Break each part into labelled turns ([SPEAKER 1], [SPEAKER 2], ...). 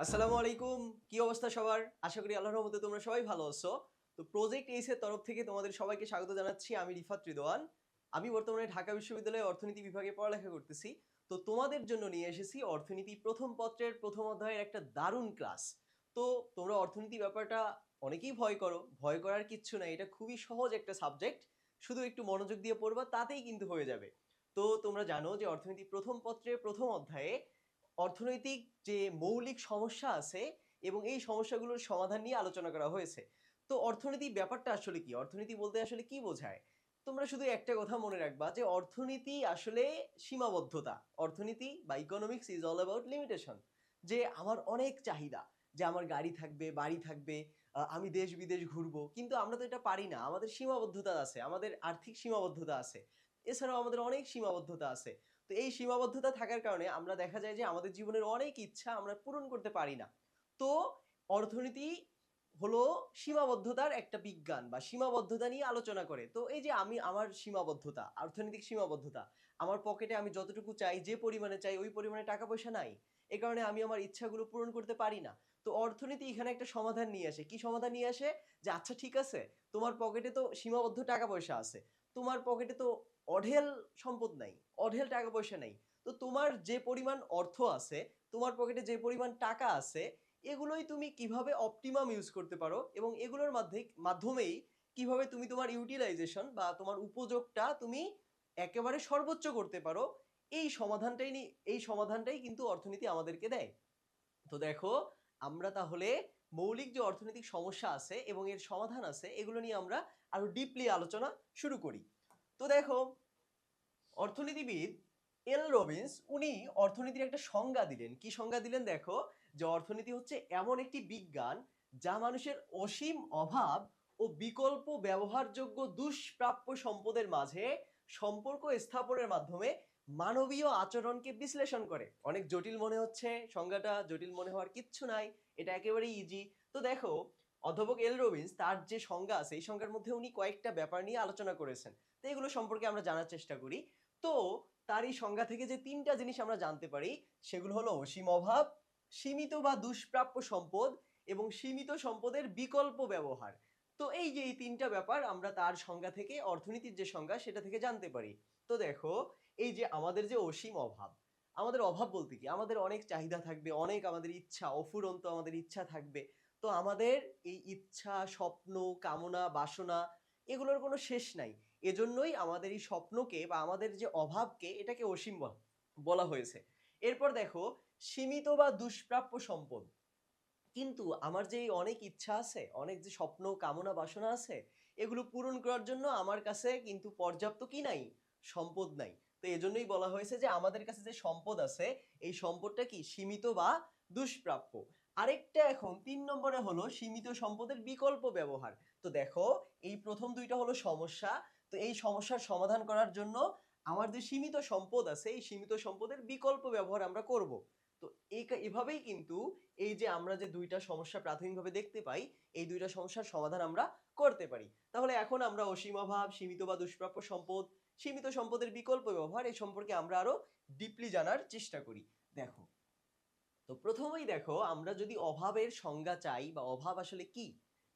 [SPEAKER 1] আসসালামু আলাইকুম। কি অবস্থা সবার? আশা করি আল্লাহর রহমতে তোমরা সবাই ভালো আছো। তো প্রজেক্ট এইস এর তরফ থেকে তোমাদের সবাইকে স্বাগত জানাচ্ছি। আমি রিফাত রিদওয়ান। আমি বর্তমানে ঢাকা বিশ্ববিদ্যালয়ে অর্থনীতি বিভাগে পড়ালেখা করতেছি। তো তোমাদের জন্য নিয়ে এসেছি অর্থনীতি প্রথম পত্রের প্রথম অধ্যায়ের একটা দারুণ ক্লাস। তো তোমরা অর্থনীতি ব্যাপারটা অনেকেই ভয় করো। ভয় করার কিচ্ছু নাই। এটা খুবই সহজ একটা সাবজেক্ট। শুধু একটু মনোযোগ দিয়ে পড়বা তাতেই কিন্তু হয়ে যাবে। তো তোমরা জানো যে অর্থনীতি প্রথম পত্রের প্রথম অধ্যায়ে অর্থনৈতিক যে মৌলিক সমস্যা আছে এবং এই সমস্যাগুলোর সমাধান নিয়ে আলোচনা করা হয়েছে। তো অর্থনীতি ব্যাপারটা আসলে কি? অর্থনীতি বলতে আসলে কি বোঝায়? তোমরা শুধু একটা কথা মনে রাখবা যে অর্থনীতি আসলে সীমাবদ্ধতা। অর্থনীতি বা economics is all about limitation. যে আমার অনেক চাহিদা, যে আমার গাড়ি থাকবে, বাড়ি থাকবে, আমি দেশ বিদেশ ঘুরবো। কিন্তু আমরা তো এটা পারি না। আমাদের সীমাবদ্ধতা আছে, আমাদের আর্থিক সীমাবদ্ধতা আছে। এছাড়াও আমাদের অনেক সীমাবদ্ধতা আছে। তো এই সীমাবদ্ধতা থাকার কারণে আমরা দেখা যায় যে আমাদের জীবনের অনেক ইচ্ছা আমরা পূরণ করতে পারি না। তো অর্থনীতি হলো সীমাবদ্ধতার একটা বিজ্ঞান বা সীমাবদ্ধতা নিয়ে আলোচনা করে। তো এই যে আমি আমার সীমাবদ্ধতা, অর্থনৈতিক সীমাবদ্ধতা, আমার পকেটে আমি যতটুকু চাই, যে পরিমাণে চাই ওই পরিমাণে টাকা পয়সা নাই। এ কারণে আমি আমার ইচ্ছাগুলো পূরণ করতে পারি না। তো অর্থনীতি এখানে একটা সমাধান নিয়ে আসে। কি সমাধান নিয়ে আসে? যে আচ্ছা ঠিক আছে, তোমার পকেটে তো সীমাবদ্ধ টাকা পয়সা আছে। তোমার পকেটে তো অঢেল সম্পদ নাই, অঢেল টাকা পয়সা নাই। তো তোমার যে পরিমাণ অর্থ আছে, তোমার পকেটে যে পরিমাণ টাকা আছে, এগুলোই তুমি কিভাবে অপটিমাম ইউজ করতে পারো এবং এগুলোর মাধ্যমেই কিভাবে তুমি তোমার ইউটিলাইজেশন বা তোমার উপযোগটা তুমি একেবারে সর্বোচ্চ করতে পারো, এই সমাধানটাই কিন্তু অর্থনীতি আমাদেরকে দেয়। তো দেখো, আমরা তাহলে মৌলিক যে অর্থনৈতিক সমস্যা আছে এবং এর সমাধান আছে এগুলো নিয়ে আমরা আরো ডিপলি আলোচনা শুরু করি। তো দেখো, অর্থনীতিবিদ এল রবিন্স উনি অর্থনীতির একটা সংজ্ঞা দিলেন। কি সংজ্ঞা দিলেন? দেখো, যে অর্থনীতি হচ্ছে এমন একটি বিজ্ঞান যা মানুষের অসীম অভাব ও বিকল্প ব্যবহারযোগ্য দুষ্প্রাপ্য সম্পদের মাঝে সম্পর্ক স্থাপনের মাধ্যমে মানবীয় আচরণকে বিশ্লেষণ করে। অনেক জটিল মনে হচ্ছে সংজ্ঞাটা, জটিল মনে হওয়ার কিচ্ছু নাই, এটা একেবারেই ইজি। তো দেখো, অধ্যাপক এল রবিন্স তার যে সংজ্ঞা আছে এই সংজ্ঞার মধ্যে উনি কয়েকটা ব্যাপার নিয়ে আলোচনা করেছেন। তো এগুলো সম্পর্কে আমরা জানার চেষ্টা করি। তো তার এই সংজ্ঞা থেকে যে তিনটা জিনিস আমরা জানতে পারি সেগুলো হলো অসীম অভাব, সীমিত বা দুষ্প্রাপ্য সম্পদ এবং সীমিত সম্পদের বিকল্প ব্যবহার। তো এই যে এই তিনটা ব্যাপার আমরা তার সংজ্ঞা থেকে, অর্থনীতির যে সংজ্ঞা সেটা থেকে জানতে পারি। তো দেখো, এই যে আমাদের যে অসীম অভাব, আমাদের অভাব বলতে কি? আমাদের অনেক চাহিদা থাকবে, অনেক আমাদের ইচ্ছা, অফুরন্ত আমাদের ইচ্ছা থাকবে। তো আমাদের এই ইচ্ছা, স্বপ্ন, কামনা, বাসনা এগুলোর কোনো শেষ নাই। এজন্যই আমাদের এই স্বপ্নকে বা আমাদের যে অভাবকে এটাকে অসীম বলা হয়েছে। এরপর দেখো, সীমিত বা দুষ্প্রাপ্য সম্পদ। কিন্তু আমার যে এই অনেক ইচ্ছা আছে, অনেক যে স্বপ্ন, কামনা, বাসনা আছে, এগুলো পূরণ করার জন্য আমার কাছে কিন্তু পর্যাপ্ত কি নাই? সম্পদ নাই। তো এজন্যই বলা হয়েছে যে আমাদের কাছে যে সম্পদ আছে এই সম্পদটা কি? সীমিত বা দুষ্প্রাপ্য। আরেকটা এখন ৩ নম্বরে হলো সীমিত সম্পদের বিকল্প ব্যবহার। তো দেখো, এই প্রথম দুইটা হলো সমস্যা। তো এই সমস্যার সমাধান করার জন্য আমার যে সীমিত সম্পদ আছে এই সীমিত সম্পদের বিকল্প ব্যবহার আমরা করব। তো এভাবেই কিন্তু এই যে আমরা যে দুইটা সমস্যা প্রাথমিকভাবে দেখতে পাই, এই দুইটা সমস্যার সমাধান আমরা করতে পারি। তাহলে এখন আমরা অসীম অভাব, সীমিত বা দুষ্প্রাপ্য সম্পদ, সীমিত সম্পদের বিকল্প ব্যবহার এই সম্পর্কে আমরা আরো ডিপলি জানার চেষ্টা করি। দেখো, তো প্রথমেই দেখো, আমরা যদি অভাবের সংজ্ঞা চাই বা অভাব আসলে কি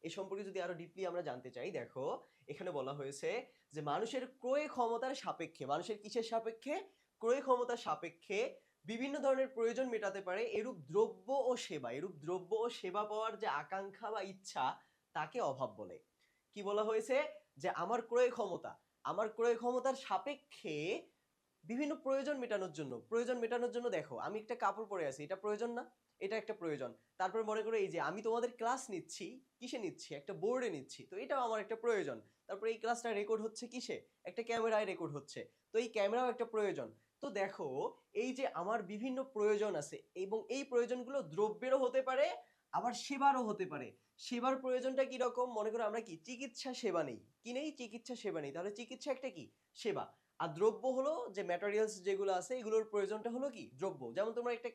[SPEAKER 1] এ সম্পর্কে যদি আরো ডিপলি আমরা জানতে চাই, দেখো এখানে বলা হয়েছে যে মানুষের ক্রয় ক্ষমতার সাপেক্ষে, মানুষের কিসের সাপেক্ষে? ক্রয় ক্ষমতার সাপেক্ষে বিভিন্ন ধরনের প্রয়োজন মেটাতে পারে এরূপ দ্রব্য ও সেবা, এরূপ দ্রব্য ও সেবা পাওয়ার যে আকাঙ্ক্ষা বা ইচ্ছা তাকে অভাব বলে। কি বলা হয়েছে? যে আমার ক্রয় ক্ষমতার সাপেক্ষে বিভিন্ন প্রয়োজন মেটানোর জন্য দেখো, আমি একটা কাপড় পরে আছি, এটা প্রয়োজন না? এটা একটা প্রয়োজন। তারপর মনে করো এই যে আমি তোমাদের ক্লাস নিচ্ছি, কিসে নিচ্ছি? একটা বোর্ডে নিচ্ছি, তো এটাও আমার একটা প্রয়োজন। তারপর এই ক্লাসটা রেকর্ড হচ্ছে কিসে? একটা ক্যামেরায় রেকর্ড হচ্ছে, তো এই ক্যামেরাও একটা প্রয়োজন। তো দেখো, এই যে আমার বিভিন্ন প্রয়োজন আছে এবং এই প্রয়োজনগুলো দ্রব্যেরও হতে পারে, আবার সেবারও হতে পারে। সেবার প্রয়োজনটা কি রকম? মনে করো আমরা কি চিকিৎসা সেবা নেই, কি নেই? চিকিৎসা সেবা নেই, তাহলে চিকিৎসা একটা কি? সেবা। আর দ্রব্য হলো যে ম্যাটেরিয়ালস যেগুলো আছে এগুলোর প্রয়োজনটা হলো কি? দ্রব্য। যেমন তোমরা একটা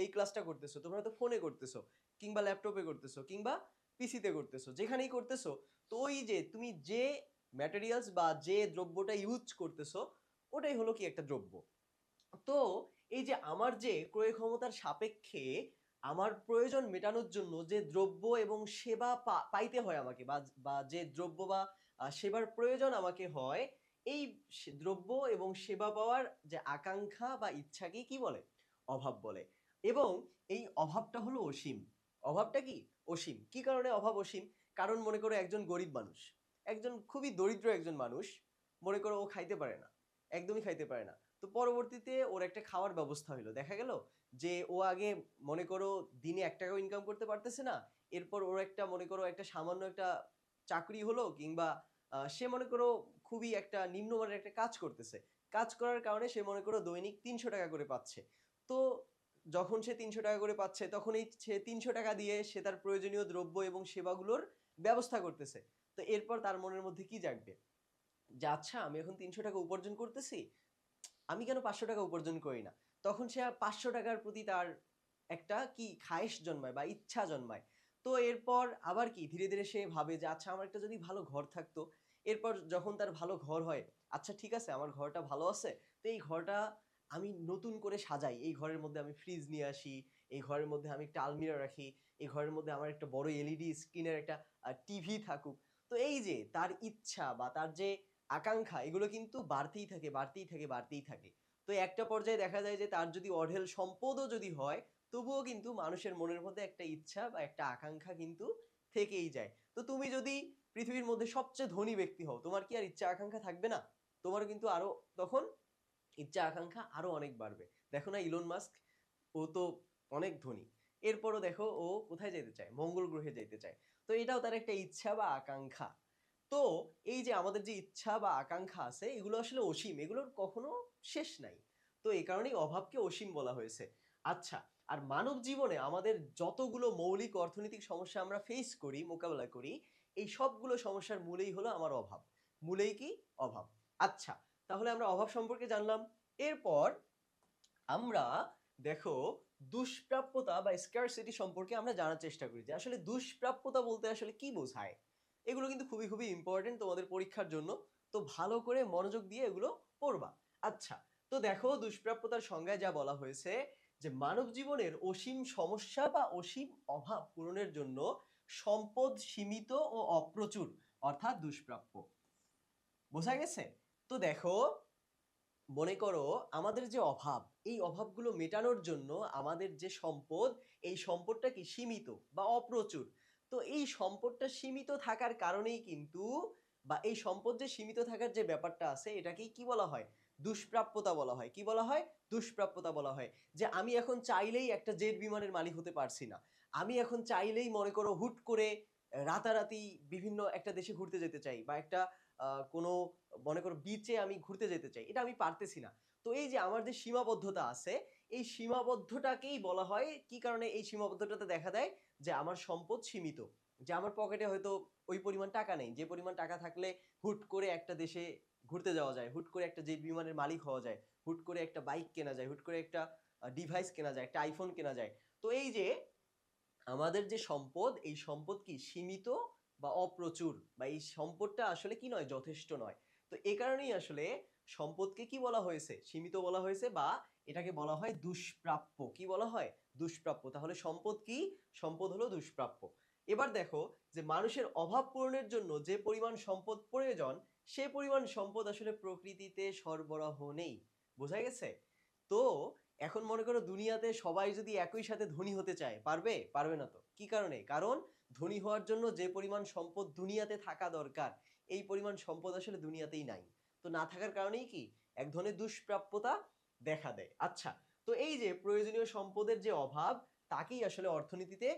[SPEAKER 1] এই ক্লাসটা করতেছো, তোমরা তো ফোনে করতেছো কিংবা ল্যাপটপে করতেছো কিংবা পিসিতে করতেছো, যেখানেই করতেছো। তো ওই যে তুমি যে ম্যাটেরিয়ালস বা যে দ্রব্যটা ইউজ করতেছো ওটাই হলো কি? একটা দ্রব্য। তো এই যে আমার যে ক্রয় ক্ষমতার সাপেক্ষে আমার প্রয়োজন মেটানোর জন্য যে দ্রব্য এবং সেবা পাইতে হয় আমাকে, বা যে দ্রব্য বা সেবার প্রয়োজন আমাকে হয়, এই দ্রব্য এবং সেবা পাওয়ার যে আকাঙ্ক্ষা বা ইচ্ছাকে কি বলে? অভাব বলে। এবং এই অভাবটা হলো অসীম। অভাবটা কি? অসীম। কি কারণে অভাব অসীম? কারণ মনে করো একজন গরিব মানুষ, একজন খুবই দরিদ্র একজন মানুষ, মনে করো ও খাইতে পারে না, একদমই খাইতে পারে না। তো পরবর্তীতে ওর একটা খাওয়ার ব্যবস্থা হলো, দেখা গেল যে ও আগে মনে করো দিনে 1 টাকাও ইনকাম করতে পারতেছে না, এরপর ওর একটা মনে করো একটা সামান্য একটা চাকরি হলো, কিংবা সে মনে করো খুবই একটা নিম্নমানের একটা কাজ করতেছে, কাজ করার কারণে সে মনে করো দৈনিক 300 টাকা করে পাচ্ছে। তো যখন সে 300 টাকা করে পাচ্ছে, তখন এই সে 300 টাকা দিয়ে সে তার প্রয়োজনীয় দ্রব্য এবং সেবাগুলোর ব্যবস্থা করতেছে। তো এরপর তার মনের মধ্যে কি জাগবে? যে আচ্ছা, আমি এখন 300 টাকা উপার্জন করতেছি, আমি কেন 500 টাকা উপার্জন করি না? তখন সে 500 টাকার প্রতি তার একটা কি খায়েশ জন্মায় বা ইচ্ছা জন্মায়। তো এরপর আবার কি ধীরে ধীরে সে ভাবে যে আচ্ছা, আমার একটা যদি ভালো ঘর থাকতো। এরপর যখন তার ভালো ঘর হয়, আচ্ছা ঠিক আছে, আমার ঘরটা ভালো আছে, তো এই ঘরটা আমি নতুন করে সাজাই, এই ঘরের মধ্যে আমি ফ্রিজ নিয়ে আসি, এই ঘরের মধ্যে আমি একটা আলমিরা রাখি, এই ঘরের মধ্যে আমার একটা বড় এলইডি স্ক্রিনের একটা টিভি থাকুক। তো এই যে তার ইচ্ছা বা তার যে আকাঙ্ক্ষা, এগুলো কিন্তু বাড়তেই থাকে, বাড়তেই থাকে, বাড়তেই থাকে। তো একটা পর্যায়ে দেখা যায় যে তার যদি অঢেল সম্পদও যদি হয়, তবুও কিন্তু মানুষের মনের মধ্যে একটা ইচ্ছা বা একটা আকাঙ্ক্ষা কিন্তু থেকেই যায়। তো তুমি যদি পৃথিবীর মধ্যে সবচেয়ে ধনী ব্যক্তি হও, তোমার কি আর ইচ্ছা আকাঙ্ক্ষা থাকবে না? তোমার কিন্তু আরো তখন ইচ্ছা আকাঙ্ক্ষা আরো অনেক বাড়বে। দেখো না ইলন মাস্ক, ও তো অনেক ধনী, এরপরও দেখো ও কোথায় যেতে চায়? মঙ্গল গ্রহে যেতে চায়। তো এটাও তার একটা ইচ্ছা বা আকাঙ্ক্ষা। তো এই যে আমাদের যে ইচ্ছা বা আকাঙ্ক্ষা আছে, এগুলো আসলে অসীম, এগুলোর কখনো শেষ নাই। তো এই কারণেই অভাবকে অসীম বলা হয়েছে। আচ্ছা, আর মানব জীবনে আমাদের যতগুলো মৌলিক অর্থনৈতিক সমস্যা আমরা ফেস করি, মোকাবেলা করি, এই সবগুলো সমস্যার মূলেই হলো আমার অভাব। মূলেই কি? অভাব। আচ্ছা, তাহলে আমরা অভাব সম্পর্কে জানলাম। এরপর আমরা দেখো দুষ্প্রাপ্যতা বা স্কারসিটি সম্পর্কে আমরা জানার চেষ্টা করি যে আসলে দুষ্প্রাপ্যতা বলতে আসলে কি বোঝায়। এগুলো কিন্তু খুবই খুবই ইম্পর্টেন্ট তোমাদের পরীক্ষার জন্য। তো ভালো করে মনোযোগ দিয়ে এগুলো পড়বা। আচ্ছা, তো দেখো দুষ্প্রাপ্যতার সংজ্ঞায় যা বলা হয়েছে, যে মানব জীবনের অসীম সমস্যা বা অসীম অভাব পূরণের জন্য সম্পদ সীমিত ও অপ্রচুর, অর্থাৎ দুষ্প্রাপ্য। বোঝা গেছে? তো দেখো, মনে করো আমাদের যে অভাব, এই অভাবগুলো মেটানোর জন্য আমাদের যে সম্পদ, এই সম্পদটা কি সীমিত বা অপ্রচুর। তো এই সম্পদটা সীমিত থাকার কারণেই কিন্তু, বা এই সম্পদ যে সীমিত থাকার যে ব্যাপারটা আছে, এটাকেই কি বলা হয়? দুষ্প্রাপ্যতা বলা হয়। কি বলা হয়? দুষ্প্রাপ্যতা বলা হয়। যে আমি এখন চাইলেই একটা জেট বিমানের মালিক হতে পারছি না। আমি এখন চাইলেই মনে করো হুট করে রাতারাতি বিভিন্ন একটা দেশে ঘুরতে যেতে চাই, বা একটা কোনো মনে করো বিচে আমি ঘুরতে যেতে চাই, এটা আমি পারতেছি না। তো এই যে আমার যে সীমাবদ্ধতা আছে, এই সীমাবদ্ধটাকেই বলা হয়, কি কারণে এই সীমাবদ্ধতাতে দেখা দেয়? যে আমার সম্পদ সীমিত, যে আমার পকেটে হয়তো ওই পরিমাণ টাকা নেই, যে পরিমাণ টাকা থাকলে হুট করে একটা দেশে ঘুরতে যাওয়া যায়, হুট করে একটা জেট বিমানের মালিক হওয়া যায়, হুট করে একটা বাইক কেনা যায়, হুট করে একটা ডিভাইস কেনা যায়, একটা আইফোন কেনা যায়। তো এই যে আমাদের যে সম্পদ, এই সম্পদ কি সীমিত বা অপ্রচুর, বা এই সম্পদটা আসলে কি নয়? যথেষ্ট নয়। তো এই কারণেই আসলে সম্পদকে কি বলা হয়েছে? সীমিত বলা হয়েছে, বা এটাকে বলা হয় দুষ্প্রাপ্য। কি বলা হয়? দুষ্প্রাপ্য। তাহলে সম্পদ কি? সম্পদ হলো দুষ্প্রাপ্য। এবার দেখো, যে মানুষের অভাব পূরণের জন্য যে পরিমাণ সম্পদ প্রয়োজন, সে পরিমাণ সম্পদ আসলে প্রকৃতিতে সরবরাহ নেই। বোঝা গেছে? তো এখন মনে করো দুনিয়াতে সবাই যদি একই সাথে ধনী হতে চায়, পারবে? পারবে না তো। কি কারণে? কারণ ধনী হওয়ার জন্য যে পরিমাণ সম্পদ দুনিয়াতে থাকা দরকার, এই পরিমাণ সম্পদ আসলে দুনিয়াতেই নাই। তো না থাকার কারণেই কি এক ধরনের দুষ্প্রাপ্যতা দেখা দেয়। আচ্ছা, তো এই যে প্রয়োজনীয় সম্পদের যে অভাব, তাকেই আসলে অর্থনীতিতে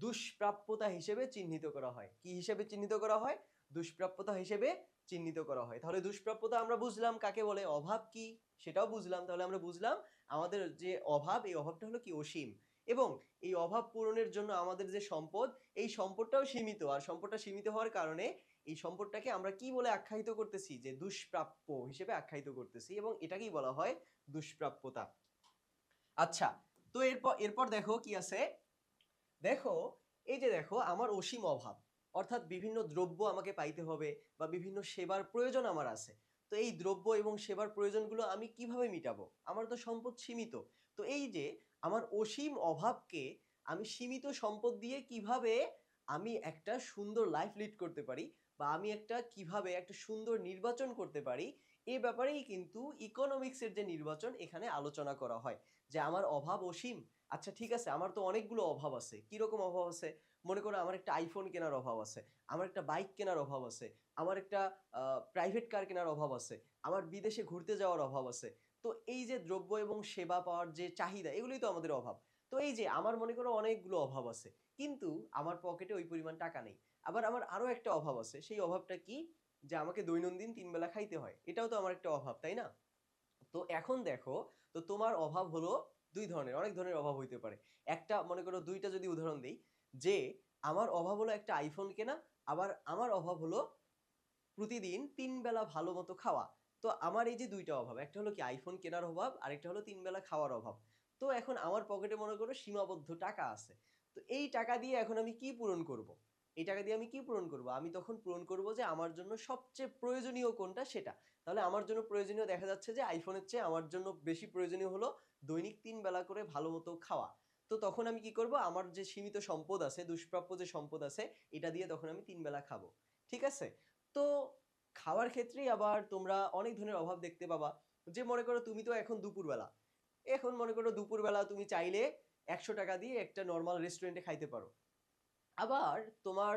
[SPEAKER 1] দুষ্প্রাপ্যতা হিসেবে চিহ্নিত করা হয়। কি হিসেবে চিহ্নিত করা হয়? দুষ্প্রাপ্যতা হিসেবে চিহ্নিত করা হয়। তাহলে দুষ্প্রাপ্যতা আমরা বুঝলাম কাকে বলে, অভাব কি সেটাও বুঝলাম। তাহলে আমরা বুঝলাম আমাদের যে অভাব, এই অভাবটা হলো কি? অসীম। এবং এই অভাব পূরণের জন্য আমাদের যে সম্পদ, এই সম্পদটাও সীমিত। আর সম্পদটা সীমিত হওয়ার কারণে এই সম্পদটাকে আমরা কি বলে আখ্যায়িত করতেছি? যে দুষ্প্রাপ্য হিসেবে আখ্যায়িত করতেছি, এবং এটাকেই বলা হয় দুষ্প্রাপ্যতা। আচ্ছা, তো এরপর এরপর দেখো কি আছে। দেখো, এই যে দেখো আমার অসীম অভাব, অর্থাৎ বিভিন্ন দ্রব্য আমাকে পাইতে হবে, বা বিভিন্ন সেবার প্রয়োজন আমার আছে। তো এই দ্রব্য এবং সেবার প্রয়োজনগুলো আমি কিভাবে মিটাবো? আমার তো সম্পদ সীমিত। তো এই যে আমার অসীম অভাবকে আমি সীমিত সম্পদ দিয়ে কিভাবে আমি একটা সুন্দর লাইফ লিড করতে পারি, বা আমি কিভাবে একটা সুন্দর নির্বাচন করতে পারি, এই ব্যাপারেই কিন্তু ইকোনমিক্সের যে নির্বাচন এখানে আলোচনা করা হয়। যে আমার অভাব অসীম, আচ্ছা ঠিক আছে, আমার তো অনেকগুলো অভাব আছে। কিরকম অভাব আছে? মনে করো আমার একটা আইফোন কেনার অভাব আছে, আমার একটা বাইক কেনার অভাব আছে, আমার একটা প্রাইভেট কার কেনার অভাব আছে, আমার বিদেশে ঘুরতে যাওয়ার অভাব আছে। তো এই যে দ্রব্য এবং সেবা পাওয়ার যে চাহিদা, এগুলোই তো আমাদের অভাব। তো এই যে আমার মনে করো অনেকগুলো অভাব আছে, কিন্তু আমার পকেটে ওই পরিমাণ টাকা নেই। আবার আমার আরো একটা অভাব আছে, সেই অভাবটা কি? যে আমাকে দৈনন্দিন 3 বেলা খাইতে হয়, এটাও তো আমার একটা অভাব, তাই না? তো এখন দেখো, তো তোমার অভাব হলো দুই ধরনের, অনেক ধরনের অভাব হইতে পারে। একটা মনে করো, দুইটা যদি উদাহরণ দিই, যে আমার অভাব হলো একটা আইফোন কেনা, আবার আমার অভাব হলো প্রতিদিন 3 বেলা ভালো মতো খাওয়া। তো আমার এই যে দুইটা অভাব, একটা হলো কি আইফোন কেনার অভাব, আর একটা হলো 3 বেলা খাওয়ার অভাব। তো এখন আমার পকেটে মনে করো সীমাবদ্ধ টাকা আছে। তো এই টাকা দিয়ে এখন আমি কি পূরণ করব? এই টাকা দিয়ে আমি কি পূরণ করব? আমি তখন পূরণ করব যে আমার জন্য সবচেয়ে প্রয়োজনীয় কোনটা সেটা। তাহলে আমার জন্য প্রয়োজনীয় দেখা যাচ্ছে যে আইফোনের চেয়ে আমার জন্য বেশি প্রয়োজনীয় হলো দৈনিক 3 বেলা করে ভালো মতো খাওয়া। তো তখন আমি কি করব? আমার যে সীমিত সম্পদ আছে, দুষ্প্রাপ্য যে সম্পদ আছে, এটা দিয়ে তখন আমি 3 বেলা খাবো। ঠিক আছে? তো খাওয়ার ক্ষেত্রেই আবার তোমরা অনেক ধরনের অভাব দেখতে পাবা। যে মনে করো তুমি তো এখন দুপুরবেলা, এখন মনে করো দুপুরবেলা তুমি চাইলে 100 টাকা দিয়ে একটা নর্মাল রেস্টুরেন্টে খাইতে পারো। আবার তোমার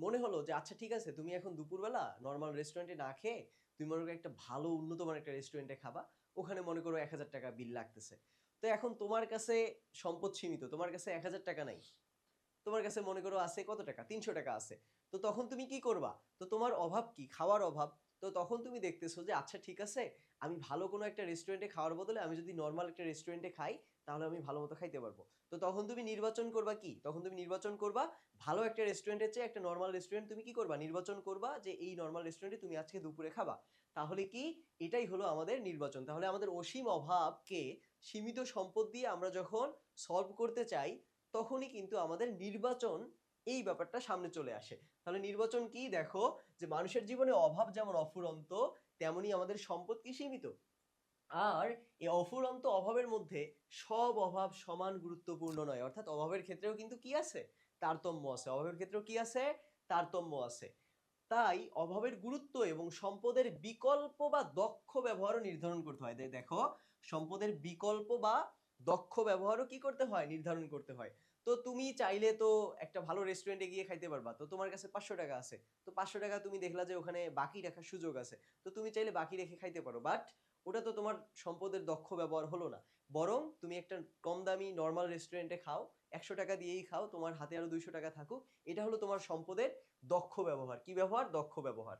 [SPEAKER 1] মনে হলো যে আচ্ছা ঠিক আছে, তুমি এখন দুপুরবেলা নর্মাল রেস্টুরেন্টে না খেয়ে তুমি মনে করো একটা ভালো উন্নত মানের একটা রেস্টুরেন্টে খাবা, ওখানে মনে করো 1000 টাকা বিল লাগতেছে। তো এখন তোমার কাছে সম্পদ সীমিত, তোমার কাছে 1000 টাকা নাই, তোমার কাছে মনে করো আছে কত টাকা, 300 টাকা আছে। তো তখন তুমি কি করবা? তো তোমার অভাব কি? খাওয়ার অভাব। তো তখন তুমি দেখতেছো যে আচ্ছা ঠিক আছে, আমি ভালো কোনো একটা রেস্টুরেন্টে খাওয়ার বদলে আমি যদি নর্মাল একটা রেস্টুরেন্টে খাই, তাহলে আমি ভালো মতো খাইতে পারবো। তো তখন তুমি নির্বাচন করবা কি? তখন তুমি নির্বাচন করবা ভালো একটা রেস্টুরেন্টের চেয়ে একটা নর্মাল রেস্টুরেন্ট তুমি কি করবা? নির্বাচন করবা যে এই নর্মাল রেস্টুরেন্টে তুমি আজকে দুপুরে খাবা। তাহলে কি? এটাই হলো আমাদের নির্বাচন। তাহলে আমাদের অসীম অভাবকে সীমিত সম্পদ দিয়ে আমরা যখন সলভ করতে চাই, তখনই কিন্তু আমাদের নির্বাচন, এই ব্যাপারটা সামনে চলে আসে। তাহলে নির্বাচন কি? দেখো, যে মানুষের জীবনে অভাব যেমন অফুরন্ত, তেমনি আমাদের সম্পদ কি সীমিত। আর এই অফুরন্ত অভাবের মধ্যে সব অভাব সমান গুরুত্বপূর্ণ নয়, অর্থাৎ অভাবের ক্ষেত্রেও কিন্তু কি আছে? তারতম্য আছে। অভাবের ক্ষেত্রেও কি আছে? তারতম্য আছে। তাই অভাবের গুরুত্ব এবং সম্পদের বিকল্প বা দক্ষ ব্যবহারও নির্ধারণ করতে হয়। দেখো, সম্পদের বিকল্প বা দক্ষ ব্যবহারও কি করতে হয়? নির্ধারণ করতে হয়। তো তুমি চাইলে তো একটা ভালো রেস্টুরেন্টে গিয়ে খাইতে পারবা, তো তোমার কাছে 500 টাকা আছে। তো 500 টাকা তুমি দেখলা যে ওখানে বাকি রাখার সুযোগ আছে, তো তুমি চাইলে বাকি রেখে খাইতে পারো, বাট ওটা তো তোমার সম্পদের দক্ষ ব্যবহার হলো না। বরং তুমি একটা কম দামি নর্মাল রেস্টুরেন্টে খাও, 100 টাকা দিয়েই খাও, তোমার হাতে আরো 200 টাকা থাকুক, এটা হলো তোমার সম্পদের দক্ষ ব্যবহার। কি ব্যবহার? দক্ষ ব্যবহার।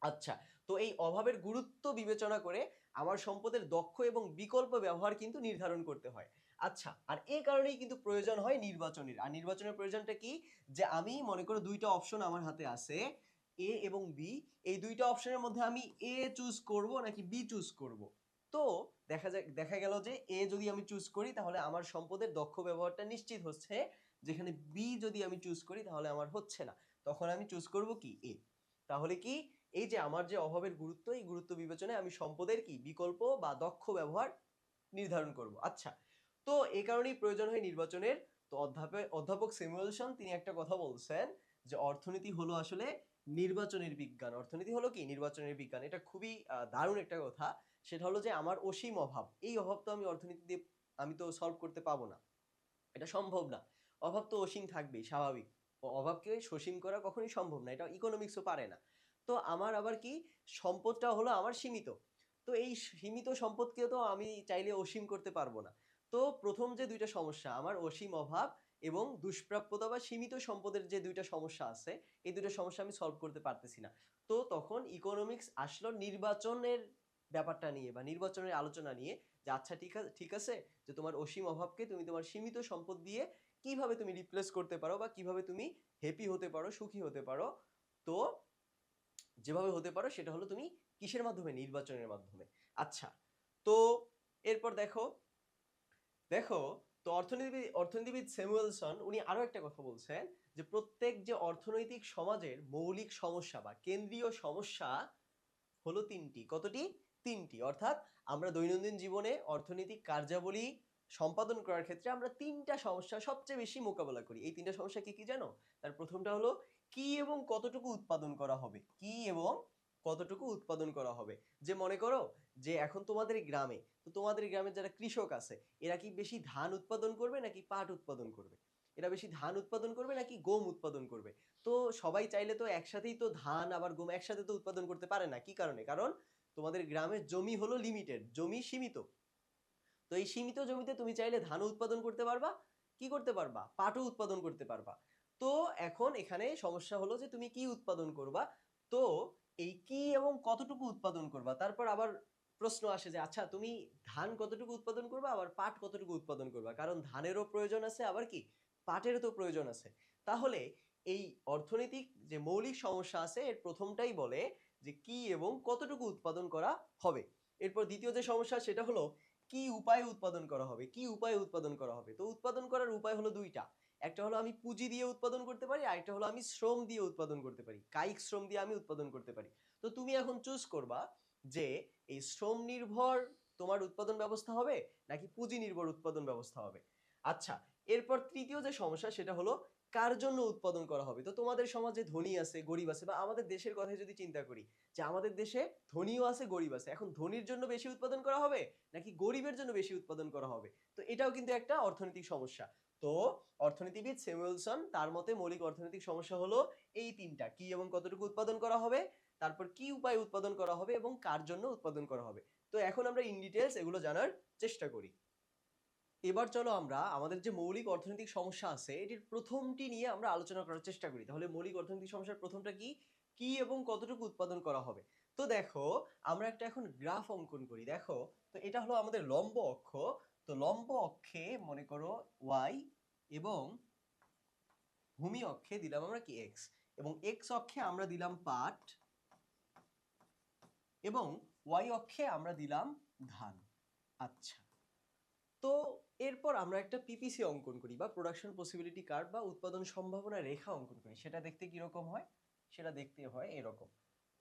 [SPEAKER 1] আচ্ছা, তো এই অভাবের গুরুত্ব বিবেচনা করে আমার সম্পদের দক্ষ এবং বিকল্প ব্যবহার কিন্তু নির্ধারণ করতে হয়। আচ্ছা, আর এই কারণেই কিন্তু প্রয়োজন হয় নির্বাচনের। আর নির্বাচনের প্রয়োজনটা কি? যে আমি মনে করো দুইটা অপশন আমার হাতে আছে, এ এবং বি। এই দুইটা অপশনের মধ্যে আমি এ চুজ করব নাকি বি চুজ করব। তো দেখা গেল যে এ যদি আমি চুজ করি তাহলে আমার সম্পদের দক্ষ ব্যবহারটা নিশ্চিত হচ্ছে, যেখানে বি যদি আমি চুজ করি তাহলে আমার হচ্ছে না। তখন আমি চুজ করব কি? এ। তাহলে কি, এই যে আমার যে অভাবের গুরুত্ব, এই গুরুত্ব বিবেচনায় আমি সম্পদের কি বিকল্প বা দক্ষ ব্যবহার নির্ধারণ করব। আচ্ছা, তো এই কারণেই প্রয়োজন হয় নির্বাচনের। তো অধ্যাপক স্যামুয়েলসন তিনি একটা কথা বলছেন, যে অর্থনীতি হলো আসলে নির্বাচনের বিজ্ঞান। অর্থনীতি হলো কি? নির্বাচনের বিজ্ঞান। এটা খুবই দারুণ একটা কথা। সেটা হলো যে আমার অসীম অভাব, এই অভাব তো আমি অর্থনীতি দিয়ে আমি তো সলভ করতে পাবো না, এটা সম্ভব না। অভাব তো অসীম থাকবেই, স্বাভাবিক। অভাবকে সসীম করা কখনোই সম্ভব না, এটা ইকোনমিক্সও পারে না। তো আমার আবার কি, সম্পদটা হলো আমার সীমিত। তো এই সীমিত সম্পদকে তো আমি চাইলে অসীম করতে পারবো না। তো প্রথম যে দুইটা সমস্যা, আমার অসীম অভাব এবং দুষ্প্রাপ্যতা বা সীমিত সম্পদের যে দুইটা সমস্যা আছে, এই দুইটা সমস্যা আমি সলভ করতে পারতেছি না। তো তখন ইকোনমিক্স আসলো নির্বাচনের ব্যাপারটা নিয়ে, বা নির্বাচনের আলোচনা নিয়ে, যে আচ্ছা ঠিক আছে, যে তোমার অসীম অভাবকে তুমি তোমার সীমিত সম্পদ দিয়ে কিভাবে তুমি রিপ্লেস করতে পারো, বা কিভাবে তুমি হ্যাপি হতে পারো, সুখী হতে পারো। তো যেভাবে হতে পারো সেটা হলো তুমি কিসের মাধ্যমে? নির্বাচনের মাধ্যমে। আচ্ছা, তো এরপর দেখো, দেখো তো অর্থনীতিবিদ স্যামুয়েলসন উনি আরো একটা কথা বলছেন, যে প্রত্যেক যে অর্থনৈতিক সমাজের মৌলিক সমস্যা বা কেন্দ্রীয় সমস্যা হলো তিনটি। কতটি? তিনটি। অর্থাৎ আমরা দৈনন্দিন জীবনে অর্থনৈতিক কার্যাবলী সম্পাদন করার ক্ষেত্রে আমরা তিনটা সমস্যা সবচেয়ে বেশি মোকাবেলা করি। এই তিনটা সমস্যা কি কি জানো? তার প্রথমটা হলো কি এবং কতটুকু উৎপাদন করা হবে, কি এবং কতটুকু উৎপাদন করা হবে। যে মনে করো যে এখন তোমাদের গ্রামে, তো তোমাদের গ্রামে যারা কৃষক আছে এরা কি বেশি ধান উৎপাদন করবে নাকি পাট উৎপাদন করবে? এরা বেশি ধান উৎপাদন করবে নাকি গম উৎপাদন করবে? তো সবাই চাইলে তো একসাথেই তো ধান আবার গম একসাথে তো উৎপাদন করতে পারে না। কি কারণে? কারণ তোমাদের গ্রামের জমি হলো লিমিটেড, জমি সীমিত। তো এই সীমিত জমিতে তুমি চাইলে ধানও উৎপাদন করতে পারবা, কি করতে পারবা, পাটও উৎপাদন করতে পারবা। তো এখন এখানে সমস্যা হলো যে তুমি কি উৎপাদন করবা। তো এই কি এবং কতটুকু উৎপাদন করবা, তারপর আবার প্রশ্ন আসে যে আচ্ছা তুমি ধান কতটুকু উৎপাদন করবা আবার পাট কতটুকু উৎপাদন করবা, কারণ ধানেরও প্রয়োজন আছে আবার কি পাটেরও তো প্রয়োজন আছে। তাহলে এই অর্থনৈতিক যে মৌলিক সমস্যা আছে এর প্রথমটাই বলে যে কি এবং কতটুকু উৎপাদন করা হবে। এরপর দ্বিতীয় যে সমস্যা সেটা হলো কি উপায়ে উৎপাদন করা হবে, কি উপায়ে উৎপাদন করা হবে। তো উৎপাদন করার উপায় হলো দুইটা, একটা হলো আমি পুঁজি দিয়ে উৎপাদন করতে পারি, আরেকটা হলো আমি শ্রম দিয়ে উৎপাদন করতে পারি, কায়িক শ্রম দিয়ে আমি উৎপাদন করতে পারি। তো তুমি এখন চুজ করবা যে এই শ্রম নির্ভর তোমার উৎপাদন ব্যবস্থা হবে নাকি পুঁজি নির্ভর উৎপাদন ব্যবস্থা হবে। আচ্ছা, এরপর তৃতীয় যে সমস্যা সেটা হলো কার জন্য উৎপাদন করা হবে। তো তোমাদের সমাজে ধনী আছে গরিব আছে, বা আমাদের দেশের কথাই যদি চিন্তা করি যে আমাদের দেশে ধনীও আছে গরিব আছে, এখন ধনীর জন্য বেশি উৎপাদন করা হবে নাকি গরিবের জন্য বেশি উৎপাদন করা হবে। তো এটাও কিন্তু একটা অর্থনৈতিক সমস্যা। তো অর্থনীতিবিদ স্যামুয়েলসন তার মতে মৌলিক অর্থনৈতিক সমস্যা হলো এই তিনটা, কি এবং কতটুকু উৎপাদন করা হবে, তারপর কি উপায়ে উৎপাদন করা হবে এবং কার জন্য উৎপাদন করা হবে। তো এখন আমরা ইন ডিটেইলস এগুলো জানার চেষ্টা করি। এবার চলো আমরা আমাদের যে মৌলিক অর্থনৈতিক সমস্যা আছে এটির প্রথমটি নিয়ে আমরা আলোচনা করার চেষ্টা করি। তাহলে মৌলিক অর্থনৈতিক সমস্যার প্রথমটা কি, কি এবং কতটুকু উৎপাদন করা হবে। তো দেখো আমরা একটা এখন গ্রাফ অঙ্কন করি। দেখো, তো এটা হলো আমাদের লম্ব অক্ষ। তো লম্ব অক্ষে মনে করো ওয়াই এবং ভূমি অক্ষে দিলাম আমরা কি এক্স, এবং এক্স অক্ষে আমরা দিলাম পাট এবং ওয়াই অক্ষে আমরা দিলাম ধান। আচ্ছা, তো এরপর আমরা একটা পিপিসি অঙ্কন করি বা প্রোডাকশন পসিবিলিটি কার্ভ বা উৎপাদন সম্ভাবনা রেখা অঙ্কন করি। সেটা দেখতে কিরকম হয়, সেটা দেখতে হয় এরকম।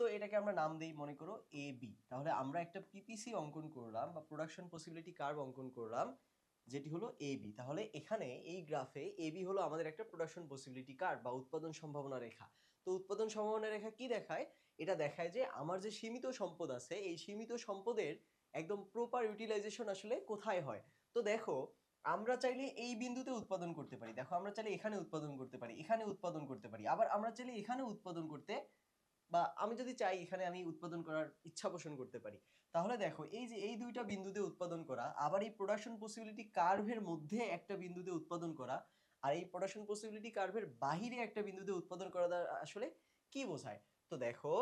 [SPEAKER 1] তো এটাকে আমরা নাম দিই মনে করো এ বি। তাহলে আমরা একটা পিপিসি অঙ্কন করলাম বা প্রোডাকশন পসিবিলিটি কার্ভ অঙ্কন করলাম যেটি হলো এ বি। তাহলে এখানে এই গ্রাফে এ বি হলো আমাদের একটা প্রোডাকশন পসিবিলিটি কার্ভ বা উৎপাদন সম্ভাবনা রেখা। তো উৎপাদন সম্ভাবনা রেখা কি দেখায়, এটা দেখায় যে আমার যে সীমিত সম্পদ আছে এই সীমিত সম্পদের একদম প্রপার ইউটিলাইজেশন আসলে কোথায় হয়। তো দেখো আমরা চাইলে এই বিন্দুতে উৎপাদন করতে পারি, দেখো আমরা চাইলে এখানে উৎপাদন করতে পারি, এখানে উৎপাদন করতে পারি, আবার আমরা চাইলে এখানে উৎপাদন করতে, বা আমি যদি চাই এখানে আমি উৎপাদন করার ইচ্ছা পোষণ করতে পারি। তাহলে দেখো এই যে এই দুইটা বিন্দুতে উৎপাদন করা, আবার এই প্রোডাকশন পসিবিলিটি কার্ভের মধ্যে একটা বিন্দুতে উৎপাদন করা, আর এই প্রোডাকশন পসিবিলিটি কার্ভের বাহিরে একটা বিন্দুতে উৎপাদন করা দ্বারা আসলে কি বোঝায়। তো দেখো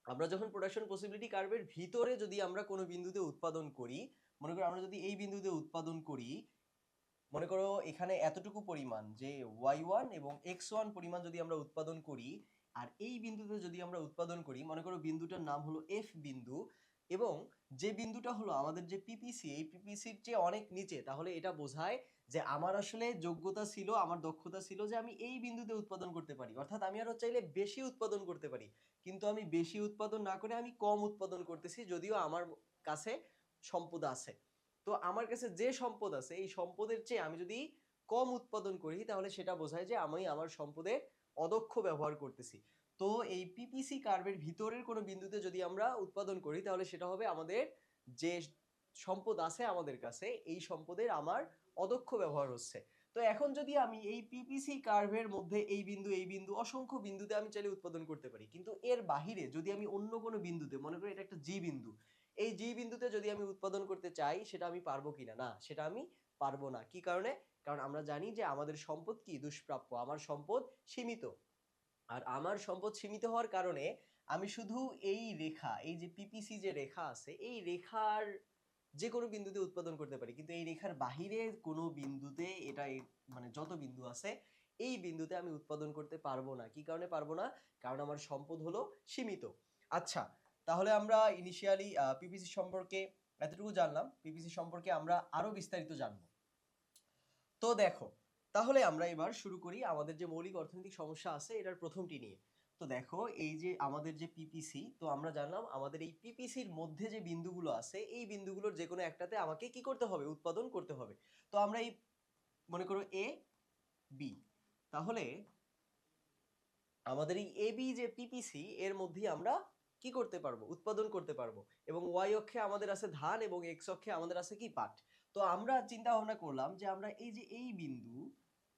[SPEAKER 1] আমরা যখন প্রোডাকশন পসিবিলিটি কার্ভের ভিতরে যদি আমরা কোনো বিন্দুতে উৎপাদন করি, মনে করো আমরা যদি এই বিন্দুতে উৎপাদন করি, মনে করো এখানে এতটুকু পরিমাণ যে y1 এবং x1 পরিমাণ যদি আমরা উৎপাদন করি, আর এই বিন্দুতে যদি আমরা উৎপাদন করি, মনে করো বিন্দুটার নাম হলো f বিন্দু, এবং যে বিন্দুটা হলো আমাদের যে পিপিসি, এই পিপিসির চেয়ে অনেক নিচে, তাহলে এটা বোঝায় যে আমার আসলে যোগ্যতা ছিল, আমার দক্ষতা ছিল যে আমি এই বিন্দুতে উৎপাদন করতে পারি, অর্থাৎ আমি আরো চাইলে বেশি উৎপাদন করতে পারি, কিন্তু আমি বেশি উৎপাদন না করে আমি কম উৎপাদন করতেছি, যদিও আমার কাছে সম্পদ আছে। তো আমার কাছে যে সম্পদ আছে এই সম্পদের চেয়ে আমি যদি কম উৎপাদন করি তাহলে সেটা বোঝায় যে আমি আমার সম্পদের অদক্ষ ব্যবহার করতেছি। তো এই পিপিসি কার্ভের ভিতরের কোনো বিন্দুতে যদি আমরা উৎপাদন করি তাহলে সেটা হবে আমাদের যে সম্পদ আছে আমাদের কাছে এই সম্পদের আমার অদক্ষ ব্যবহার হচ্ছে। তো এখন যদি আমি এই পিপিসি কার্ভের মধ্যে এই বিন্দু অসংখ্য বিন্দুতে আমি চাইলে উৎপাদন করতে পারি, কিন্তু এর বাহিরে যদি আমি অন্য কোনো বিন্দুতে, মনে করি এটা একটা জি বিন্দু, এই জি বিন্দুতে যদি আমি উৎপাদন করতে চাই সেটা আমি পারবো কিনা, না সেটা আমি পারবো না। কি কারণে? কারণ আমরা জানি যে আমাদের সম্পদ কি দুষ্প্রাপ্য, আমার সম্পদ সীমিত। আর আমার সম্পদ সীমিত হওয়ার কারণে আমি শুধু এই রেখা, এই যে পিপিসি যে রেখা আছে এই রেখার যে কোনো বিন্দুতে উৎপাদন করতে পারি, কিন্তু এই রেখার বাহিরে কোনো বিন্দুতে এটা মানে যত বিন্দু আছে এই বিন্দুতে আমি উৎপাদন করতে পারবো না। কি কারণে পারবো না? কারণ আমার সম্পদ হলো সীমিত। আচ্ছা, তাহলে আমরা ইনিশিয়ালি পিপিসি সম্পর্কে এতটুকু জানলাম, পিপিসি সম্পর্কে আমরা আরো বিস্তারিত জানবো। তো দেখো, তাহলে আমরা এবার শুরু করি আমাদের যে মৌলিক অর্থনৈতিক সমস্যা আছে এটার প্রথমটি নিয়ে। তো দেখো এই যে আমাদের যে পিপিসি, তো আমরা জানলাম আমাদের এই পিপিসির মধ্যে যে বিন্দুগুলো আছে এই বিন্দুগুলোর যে কোনো একটাতে আমাকে কি করতে হবে, উৎপাদন করতে হবে। তো আমরা এই মনে করো এ বি, তাহলে আমাদের এই এ বি যে পিপিসি এর মধ্যেই আমরা কি করতে পারবো, উৎপাদন করতে পারবো। এবং ওয়াই অক্ষে আমাদের আছে ধান এবং এক্স অক্ষে আমাদের আছে কি, পাট। তো আমরা চিন্তা ভাবনা করলাম যে আমরা এই যে এই বিন্দু,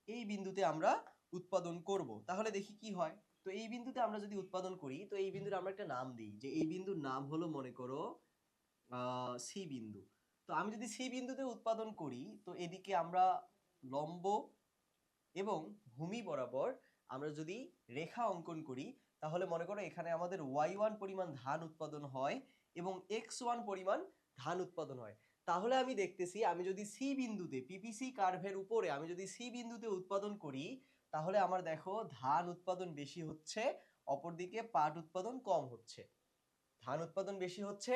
[SPEAKER 1] এই বিন্দুতে আমরা উৎপাদন করব, তাহলে দেখি কি হয়। তো এই বিন্দুতে আমরা যদি উৎপাদন করি, তো এই বিন্দুর আমরা একটা নাম দিই, যে এই বিন্দুর নাম হলো মনে করো সি বিন্দু। তো আমি যদি সি বিন্দুতে উৎপাদন করি, তো এদিকে আমরা লম্ব এবং ভূমি বরাবর আমরা যদি রেখা অঙ্কন করি, তাহলে মনে করো এখানে আমাদের y1 পরিমাণ ধান উৎপাদন হয় এবং x1 পরিমাণ ধান উৎপাদন হয়। তাহলে আমি দেখতেছি আমি যদি সি বিন্দুতে, পিপিসি কার্ভের উপরে আমি যদি সি বিন্দুতে উৎপাদন করি, তাহলে আমার দেখো ধান উৎপাদন বেশি হচ্ছে, অপরদিকে পাট উৎপাদন কম হচ্ছে। ধান উৎপাদন বেশি হচ্ছে,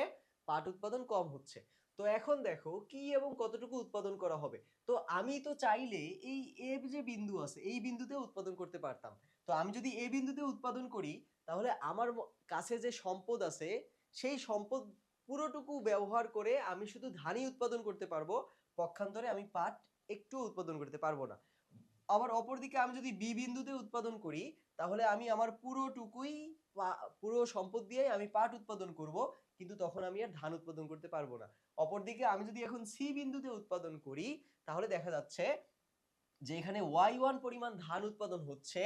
[SPEAKER 1] পাট উৎপাদন কম হচ্ছে। তো এখন দেখো কি এবং কতটুকু উৎপাদন করা হবে। তো আমি তো চাইলে এই এ যে বিন্দু আছে এই বিন্দুতে উৎপাদন করতে পারতাম। তো আমি যদি এই বিন্দুতে উৎপাদন করি, তাহলে আমার কাছে যে সম্পদ আছে সেই সম্পদ পুরোটুকু ব্যবহার করে আমি শুধু ধানই উৎপাদন করতে পারবো, পক্ষান্তরে আমি পাট একটু উৎপাদন করতে পারবো না। আবার অপরদিকে আমি যদি বি বিন্দুতে উৎপাদন করি, তাহলে আমি আমার পুরোটুকুই পুরো সম্পদ দিয়ে আমি পাট উৎপাদন করব, কিন্তু তখন আমি আর ধান উৎপাদন করতে পারবো না। অপরদিকে আমি যদি এখন সি বিন্দুতে উৎপাদন করি, তাহলে দেখা যাচ্ছে যে এখানে y1 পরিমাণ ধান উৎপাদন হচ্ছে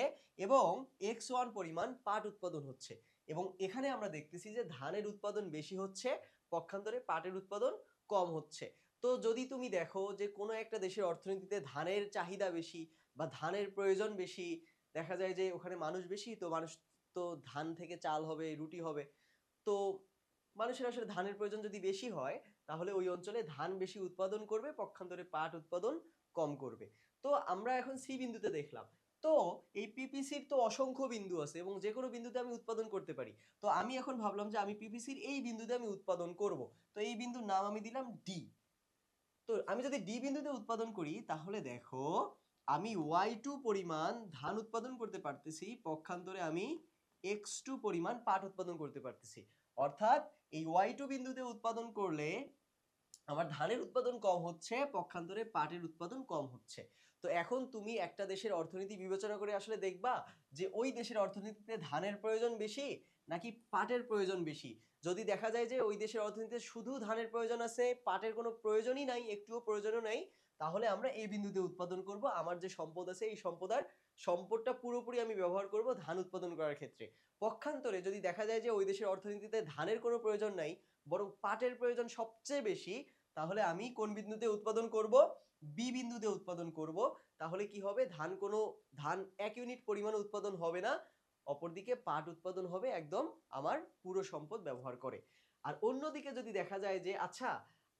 [SPEAKER 1] এবং x1 পরিমাণ পাট উৎপাদন হচ্ছে। এবং এখানে আমরা দেখতেছি যে ধানের উৎপাদন বেশি হচ্ছে, পক্ষান্তরে পাটের উৎপাদন কম হচ্ছে। তো যদি তুমি দেখো যে কোনো একটা দেশের অর্থনীতিতে ধানের চাহিদা বেশি বা ধানের প্রয়োজন বেশি, দেখা যায় যে ওখানে মানুষ বেশি, তো মানুষ, তো ধান থেকে চাল হবে, রুটি হবে। তো মানুষের আসলে ধানের প্রয়োজন যদি বেশি হয়, তাহলে ওই অঞ্চলে ধান বেশি উৎপাদন করবে, পক্ষান্তরে পাট উৎপাদন কম করবে। তো আমরা এখন সি বিন্দুতে দেখলাম। তো এই পিপিসির তো অসংখ্য বিন্দু আছে এবং যে কোনো বিন্দুতে আমি উৎপাদন করতে পারি। তো আমি এখন ভাবলাম যে আমি পিপিসির এই বিন্দুতে আমি উৎপাদন করব। তো এই বিন্দুর নাম আমি দিলাম ডি। তো আমি যদি ডি বিন্দুতে উৎপাদন করি, তাহলে দেখো আমি y2 পরিমাণ ধান উৎপাদন করতে পারতেছি, পক্ষান্তরে আমি x2 পরিমাণ পাট উৎপাদন করতে পারতেছি। অর্থাৎ এই y2 বিন্দুতে উৎপাদন করলে আমার ধানের উৎপাদন কম হচ্ছে, পক্ষান্তরে পাটের উৎপাদন কম হচ্ছে। তো এখন তুমি একটা দেশের অর্থনীতি বিবেচনা করে আসলে দেখবা যে ওই দেশের অর্থনীতিতে ধানের প্রয়োজন বেশি নাকি পাটের প্রয়োজন বেশি। যদি দেখা যায় যে ওই দেশের অর্থনীতিতে শুধু ধানের প্রয়োজন আছে, পাটের কোনো প্রয়োজনই নাই, একটুও প্রয়োজনও নাই, তাহলে আমরা এই বিন্দুতে উৎপাদন করব। আমার যে সম্পদ আছে এই সম্পদটা পুরোপুরি আমি ব্যবহার করব ধান উৎপাদন করার ক্ষেত্রে। পক্ষান্তরে যদি দেখা যায় যে ওই দেশের অর্থনীতিতে ধানের কোনো প্রয়োজন নাই, বরং পাটের প্রয়োজন সবচেয়ে বেশি, তাহলে আমি কোন বিন্দুতে উৎপাদন করব, বি বিন্দুতে উৎপাদন করব। তাহলে কি হবে, ধান 1 ইউনিট পরিমাণ উৎপাদন হবে না, অপরদিকে পাট উৎপাদন হবে একদম আমার পুরো সম্পদ ব্যবহার করে। আর অন্যদিকে যদি দেখা যায় যে আচ্ছা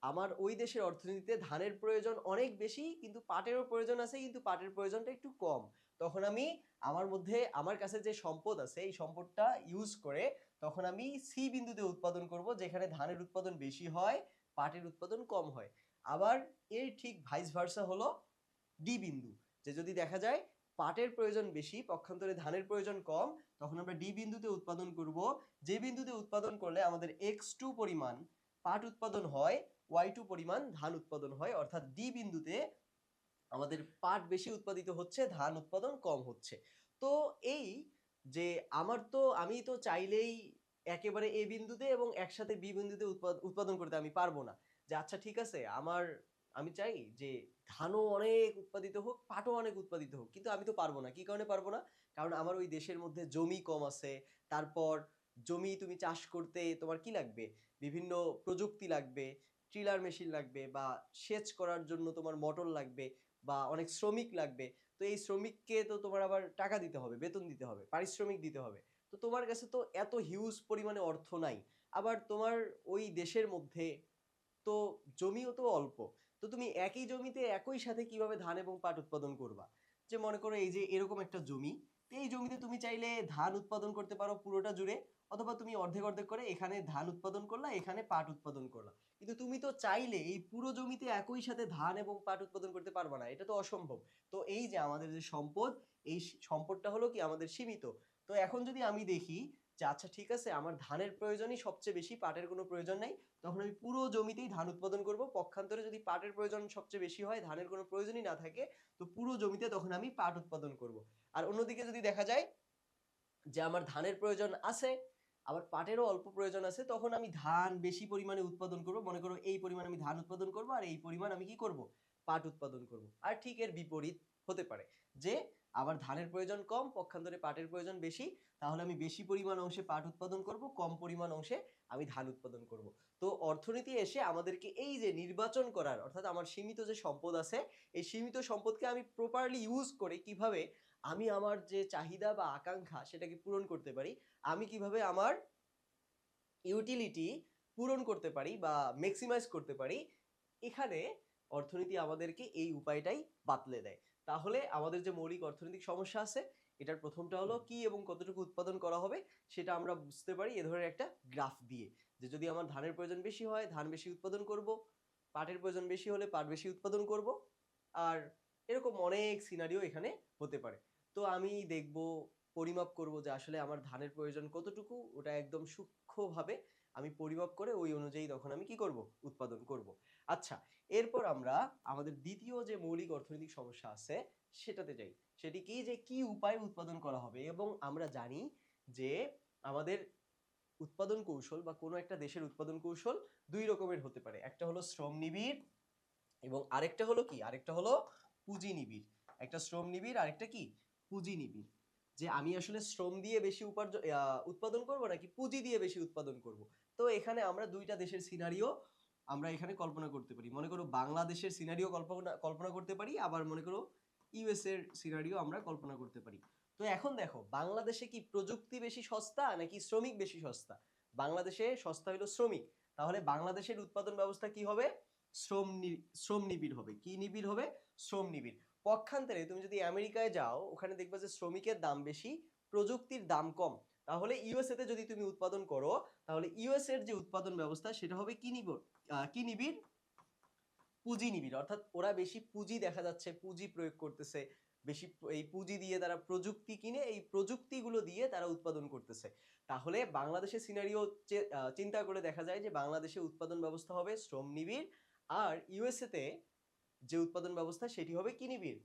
[SPEAKER 1] আমার ওই দেশের অর্থনীতিতে ধানের প্রয়োজন অনেক বেশি, কিন্তু পাটেরও প্রয়োজন আছে, কিন্তু পাটের প্রয়োজনটা একটু কম, তখন আমি আমার কাছে যে সম্পদ আছে এই সম্পদটা ইউজ করে তখন আমি সি বিন্দুতে উৎপাদন করব, যেখানে ধানের উৎপাদন বেশি হয়, পাটের উৎপাদন কম হয়। আবার এর ঠিক ভাইস ভার্সা হলো ডি বিন্দু, যে যদি দেখা যায় পাটের প্রয়োজন বেশি, পক্ষান্তরে ধানের প্রয়োজন কম, তখন আমরা ডি বিন্দুতে উৎপাদন করব, যে বিন্দুতে উৎপাদন করলে আমাদের x2 পরিমাণ পাট উৎপাদন হয়, y2 পরিমাণ ধান উৎপাদন হয়। অর্থাৎ ডি বিন্দুতে আমাদের পাট বেশি উৎপাদিত হচ্ছে, ধান উৎপাদন কম হচ্ছে। তো এই যে আমি তো চাইলেই একেবারে এ বিন্দুতে এবং একসাথে বি বিন্দুতে উৎপাদন করতে আমি পারবো না। যে আচ্ছা ঠিক আছে, আমি চাই যে ধানও অনেক উৎপাদিত হোক, পাটও অনেক উৎপাদিত হোক, কিন্তু আমি তো পারবো না। কি কারণে পারবো না? কারণ আমার ওই দেশের মধ্যে জমি কম আছে। তারপর জমি তুমি চাষ করতে তোমার কি লাগবে, বিভিন্ন প্রযুক্তি লাগবে, ট্রিলার মেশিন লাগবে, বা সেচ করার জন্য তোমার মোটর লাগবে, বা অনেক শ্রমিক লাগবে। তো এই শ্রমিককে তো তোমার আবার টাকা দিতে হবে, বেতন দিতে হবে, পারিশ্রমিক দিতে হবে। তো তোমার কাছে তো এত হিউজ পরিমাণে অর্থ নাই। আবার তোমার ওই দেশের মধ্যে তো জমিও তো অল্প। তো তুমি একই জমিতে একই সাথে কিভাবে ধান এবং পাট উৎপাদন করবা? যে মনে করো এই যে এরকম একটা জমি, তো এই জমিতে তুমি চাইলে ধান উৎপাদন করতে পারো পুরোটা জুড়ে, অথবা তুমি অর্ধেক অর্ধেক করে এখানে ধান উৎপাদন করলা, এখানে পাট উৎপাদন করলা। কিন্তু তুমি তো চাইলে এই পুরো জমিতে একই সাথে ধান এবং পাট উৎপাদন করতে পারবা না, এটা তো অসম্ভব। তো এই যে আমাদের যে সম্পদ, এই সম্পদটা হলো কি আমাদের সীমিত। তো এখন যদি আমি দেখি যে আচ্ছা ঠিক আছে আমার ধানের প্রয়োজনই সবচেয়ে বেশি, পাটের কোনো প্রয়োজন নাই, তখন আমি পুরো জমিতেই ধান উৎপাদন করব। পক্ষান্তরে যদি পাটের প্রয়োজন সবচেয়ে বেশি হয়, ধানের কোনো প্রয়োজনই না থাকে, তো পুরো জমিতে তখন আমি পাট উৎপাদন করব। আর অন্যদিকে যদি দেখা যায় যে আমার ধানের প্রয়োজন আছে, আবার পাটেরও অল্প প্রয়োজন আছে, তখন আমি ধান বেশি পরিমাণে উৎপাদন করব। মনে করো এই পরিমাণ আমি ধান উৎপাদন করব আর এই পরিমাণ আমি কি করব, পাট উৎপাদন করব। আর ঠিক এর বিপরীত হতে পারে যে আমার ধানের প্রয়োজন কম, পক্ষান্তরে পাটের প্রয়োজন বেশি, তাহলে আমি বেশি পরিমাণ অংশে পাট উৎপাদন করব, কম পরিমাণ অংশে আমি ধান উৎপাদন করব। তো অর্থনীতি এসে আমাদেরকে এই যে নির্বাচন করার, অর্থাৎ আমার সীমিত যে সম্পদ আছে, এই সীমিত সম্পদকে আমি প্রপারলি ইউজ করে কিভাবে আমি আমার যে চাহিদা বা আকাঙ্ক্ষা সেটাকে পূরণ করতে পারি, আমি কিভাবে আমার ইউটিলিটি পূরণ করতে পারি বা ম্যাক্সিমাইজ করতে পারি, এখানে অর্থনীতি আমাদেরকে এই উপায়টাই বাতলে দেয়। তাহলে আমাদের যে মৌলিক অর্থনৈতিক সমস্যা আছে, এটার প্রথমটা হলো কি এবং কতটুকু উৎপাদন করা হবে সেটা আমরা বুঝতে পারি এ ধরনের একটা গ্রাফ দিয়ে, যে যদি আমার ধানের প্রয়োজন বেশি হয় ধান বেশি উৎপাদন করব, পাটের প্রয়োজন বেশি হলে পাট বেশি উৎপাদন করব, আর এরকম অনেক সিনারিও এখানে হতে পারে। তো আমি দেখব, পরিমাপ করব যে আসলে আমার ধানের প্রয়োজন কতটুকু, ওটা একদম সূক্ষ্মভাবে আমি পরিমাপ করে ওই অনুযায়ী তখন আমি কি করব, উৎপাদন করব। আচ্ছা, এরপর আমরা আমাদের দ্বিতীয় যে মৌলিক অর্থনৈতিক সমস্যা আছে সেটাতে যাই। সেটি কি, যে কি উপায়ে উৎপাদন করা হবে। এবং আমরা জানি যে আমাদের উৎপাদন কৌশল বা কোনো একটা দেশের উৎপাদন কৌশল দুই রকমের হতে পারে। একটা হলো শ্রম নিবিড় এবং আরেকটা হলো কি, আরেকটা হলো পুঁজি নিবিড়। একটা শ্রম নিবিড়, আরেকটা কি, পুঁজি নিবিড়। যে আমি আসলে শ্রম দিয়ে বেশি উৎপাদন করব নাকি পুঁজি দিয়ে বেশি উৎপাদন করব। তো এখানে আমরা দুইটা দেশের সিনারিও আমরা এখানে কল্পনা করতে পারি। মনে করো বাংলাদেশের সিনারিও কল্পনা করতে পারি, আবার মনে করো ইউএস এর সিনারিও আমরা কল্পনা করতে পারি। তো এখন দেখো, বাংলাদেশে কি প্রযুক্তি বেশি সস্তা নাকি শ্রমিক বেশি সস্তা? বাংলাদেশে সস্তা হলো শ্রমিক, তাহলে বাংলাদেশের উৎপাদন ব্যবস্থা কি হবে, শ্রম নিবিড় হবে। কি নিবিড় হবে, শ্রম নিবিড়। পক্ষান্তরে তুমি যদি আমেরিকায় যাও, ওখানে দেখবে যে শ্রমিকের দাম বেশি, প্রযুক্তির দাম কম। তাহলে ইউএসএ তে যদি তুমি উৎপাদন করো, তাহলে ইউএস এর যে উৎপাদন ব্যবস্থা সেটা হবে কি নিবিড়, পুঁজি নিবিড়। অর্থাৎ ওরা বেশি পুঁজি দেখা যাচ্ছে পুঁজি প্রয়োগ করতেছে, বেশি এই পুঁজি দিয়ে তারা প্রযুক্তি কিনে এই প্রযুক্তিগুলো দিয়ে তারা উৎপাদন করতেছে। তাহলে বাংলাদেশের সিনারিও চিন্তা করে দেখা যায় যে বাংলাদেশে উৎপাদন ব্যবস্থা হবে শ্রম নিবিড়, আর ইউএসএ তে যে উৎপাদন ব্যবস্থা সেটি হবে কি নিবিড়,